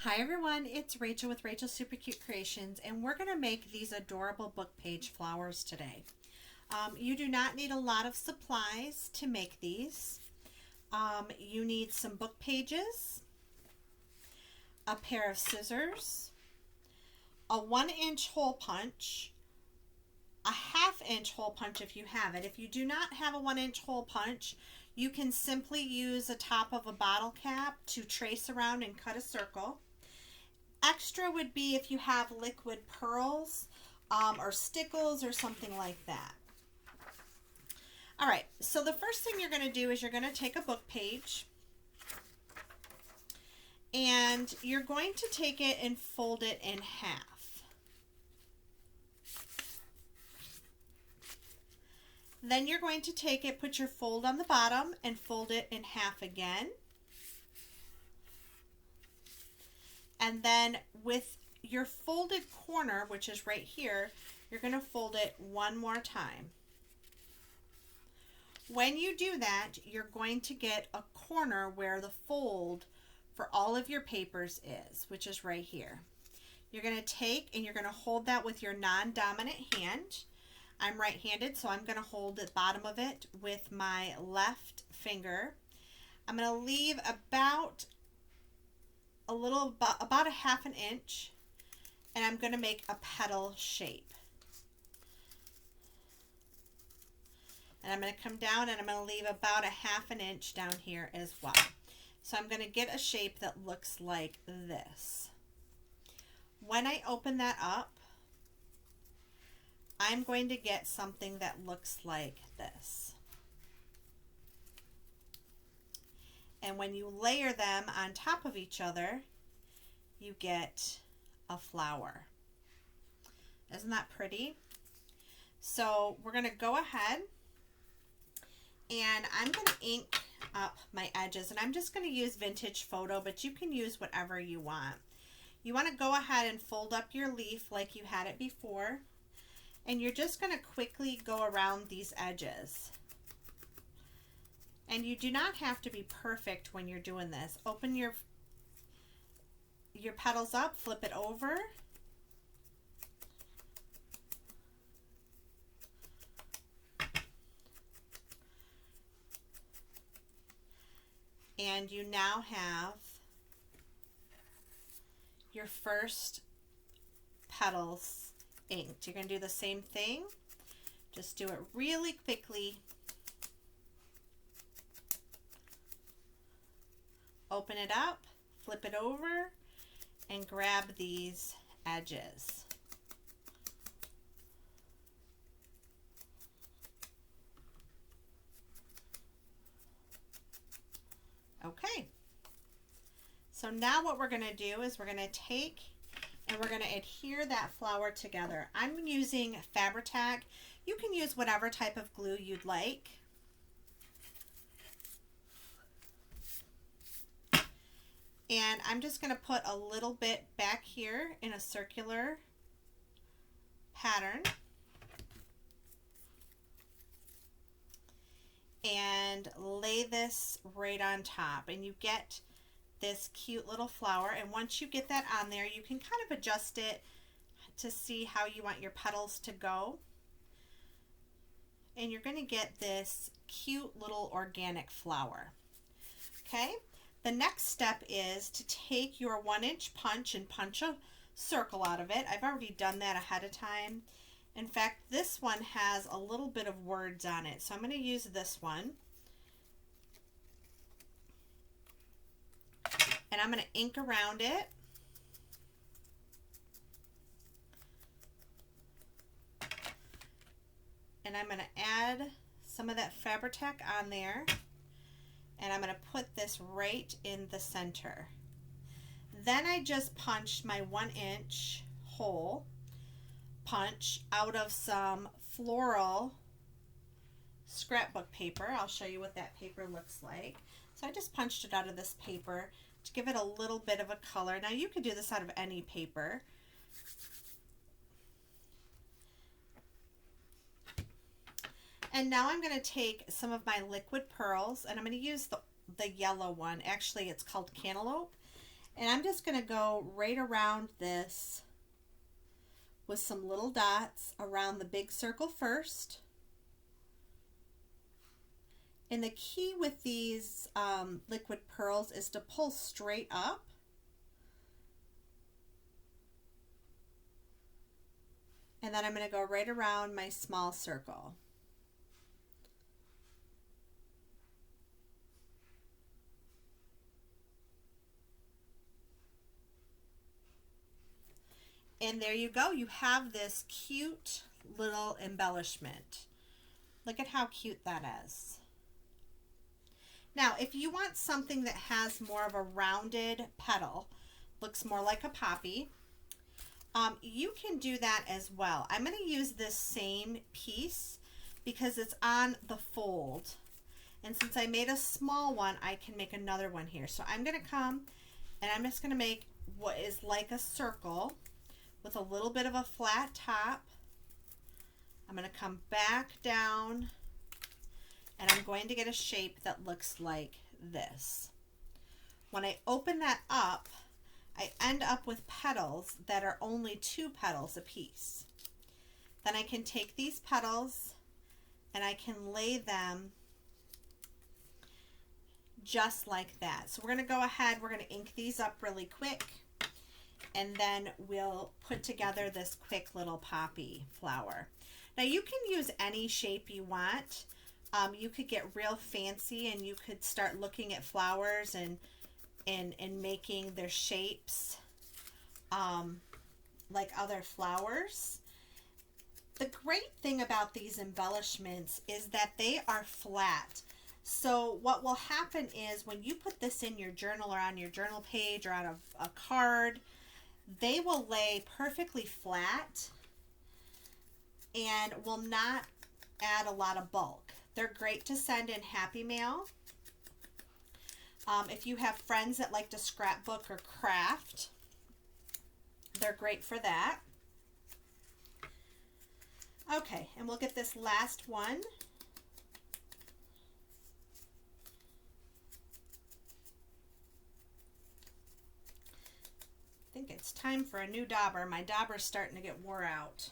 Hi everyone, it's Rachel with Rachel Super Cute Creations, and we're going to make these adorable book page flowers today. You do not need a lot of supplies to make these. You need some book pages, a pair of scissors, a 1-inch hole punch, a 1/2-inch hole punch if you have it. If you do not have a 1-inch hole punch, you can simply use the top of a bottle cap to trace around and cut a circle. Extra would be if you have liquid pearls or stickles or something like that. All right, so the first thing you're going to do is you're going to take a book page and you're going to take it and fold it in half. Then you're going to take it, put your fold on the bottom and fold it in half again. And then with your folded corner, which is right here, you're going to fold it one more time. When you do that, you're going to get a corner where the fold for all of your papers is, which is right here. You're going to take and you're going to hold that with your non-dominant hand. I'm right-handed, so I'm going to hold the bottom of it with my left finger. I'm going to leave about a 1/2 inch, and I'm going to make a petal shape. And I'm going to come down and I'm going to leave about 1/2 inch down here as well. So I'm going to get a shape that looks like this. When I open that up, I'm going to get something that looks like this. And when you layer them on top of each other, you get a flower. Isn't that pretty? So we're going to go ahead and I'm going to ink up my edges, and I'm just going to use Vintage Photo, but you can use whatever you want. You want to go ahead and fold up your leaf like you had it before, and you're just going to quickly go around these edges. And you do not have to be perfect when you're doing this. Open your petals up, flip it over. And you now have your first petals inked. You're going to do the same thing. Just do it really quickly. Open it up, flip it over, and grab these edges. Okay. So now what we're going to do is we're going to take and we're going to adhere that flower together. I'm using Fabri-Tac. You can use whatever type of glue you'd like. And I'm just going to put a little bit back here in a circular pattern. And lay this right on top. And you get this cute little flower. And once you get that on there, you can kind of adjust it to see how you want your petals to go. And you're going to get this cute little organic flower. Okay? The next step is to take your 1-inch punch and punch a circle out of it. I've already done that ahead of time. In fact, this one has a little bit of words on it, so I'm going to use this one. And I'm going to ink around it. And I'm going to add some of that Fabri-Tac on there. And I'm going to put this right in the center. Then I just punched my 1-inch hole punch out of some floral scrapbook paper. I'll show you what that paper looks like. So I just punched it out of this paper to give it a little bit of a color. Now you could do this out of any paper. And now I'm going to take some of my liquid pearls, and I'm going to use the yellow one. Actually, it's called Cantaloupe. And I'm just going to go right around this with some little dots around the big circle first. And the key with these liquid pearls is to pull straight up. And then I'm going to go right around my small circle. And there you go. You have this cute little embellishment. Look at how cute that is. Now, if you want something that has more of a rounded petal, looks more like a poppy, you can do that as well. I'm going to use this same piece because it's on the fold. And since I made a small one, I can make another one here. So I'm going to come and I'm just going to make what is like a circle with a little bit of a flat top. I'm going to come back down and I'm going to get a shape that looks like this. When I open that up, I end up with petals that are only 2 petals a piece. Then I can take these petals and I can lay them just like that. So we're going to go ahead, we're going to ink these up really quick, and then we'll put together this quick little poppy flower. Now you can use any shape you want. You could get real fancy and you could start looking at flowers and making their shapes like other flowers. The great thing about these embellishments is that they are flat. So what will happen is when you put this in your journal or on your journal page or on a card, they will lay perfectly flat and will not add a lot of bulk. They're great to send in Happy Mail. If you have friends that like to scrapbook or craft, they're great for that. Okay, and we'll get this last one. I think it's time for a new dauber. My dauber's starting to get wore out.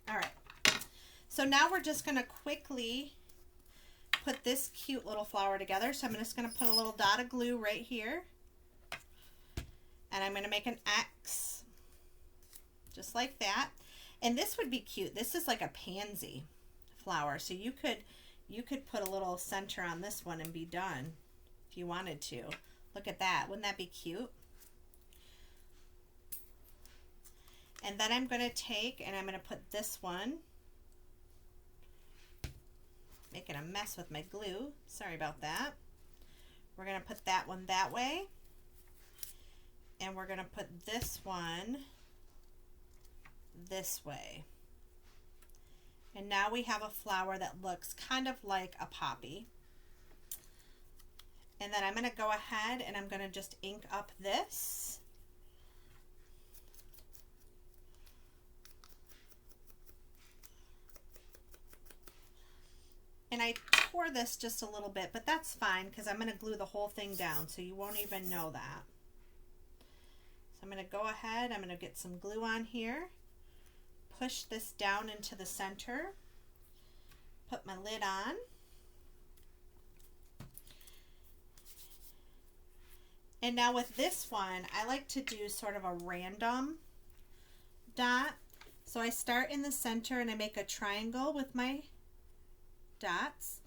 All right, so now we're just going to quickly put this cute little flower together. So I'm just going to put a little dot of glue right here, and I'm going to make an X just like that. And this would be cute. This is like a pansy flower, so you could put a little center on this one and be done if you wanted to. Look at that. Wouldn't that be cute? And then I'm going to take and I'm going to put this one, making a mess with my glue. Sorry about that. We're going to put that one that way. And we're going to put this one this way. And now we have a flower that looks kind of like a poppy. And then I'm going to go ahead and I'm going to just ink up this. And I tore this just a little bit, but that's fine because I'm going to glue the whole thing down so you won't even know that. So I'm going to go ahead, I'm going to get some glue on here, push this down into the center, put my lid on, and now with this one I like to do sort of a random dot. So I start in the center and I make a triangle with my dots.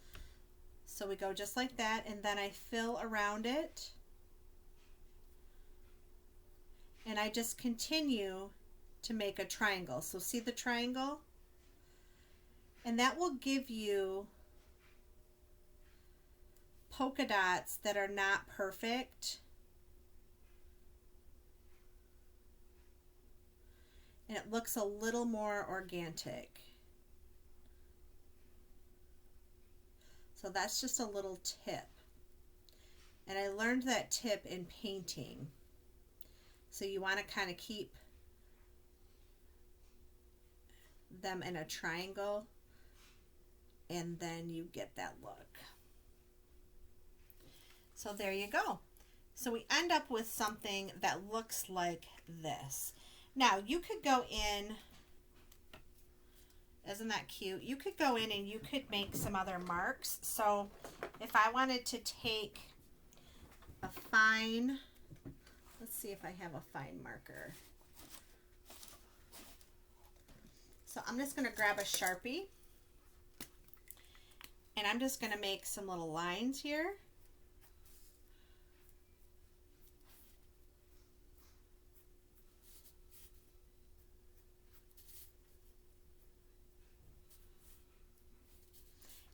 So we go just like that, and then I fill around it and I just continue to make a triangle. So see the triangle? And that will give you polka dots that are not perfect. And it looks a little more organic. So that's just a little tip. And I learned that tip in painting. So you want to kind of keep them in a triangle and then you get that look. So there you go. So we end up with something that looks like this. Now you could go in, isn't that cute? You could go in and you could make some other marks. So if I wanted to take a fine, let's see if I have a fine marker. So I'm just going to grab a Sharpie and I'm just going to make some little lines here.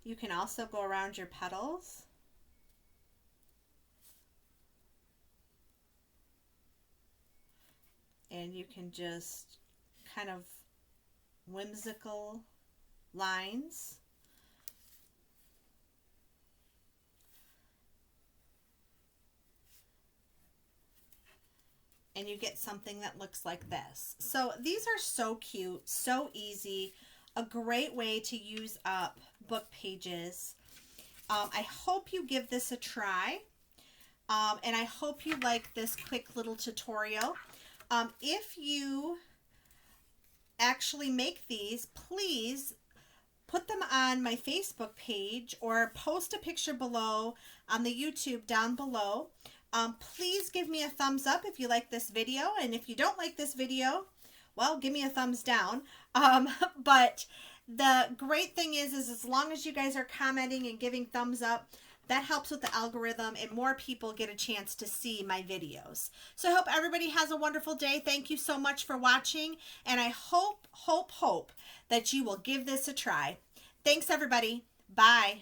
You can also go around your petals. And you can just kind of whimsical lines. And you get something that looks like this. So these are so cute, so easy, a great way to use up book pages. I hope you give this a try. And I hope you like this quick little tutorial. If you actually make these, please put them on my Facebook page or post a picture below on the YouTube down below. Please give me a thumbs up if you like this video, and if you don't like this video, well, give me a thumbs down. But the great thing is as long as you guys are commenting and giving thumbs up, that helps with the algorithm and more people get a chance to see my videos. So I hope everybody has a wonderful day. Thank you so much for watching, and I hope that you will give this a try. Thanks, everybody. Bye.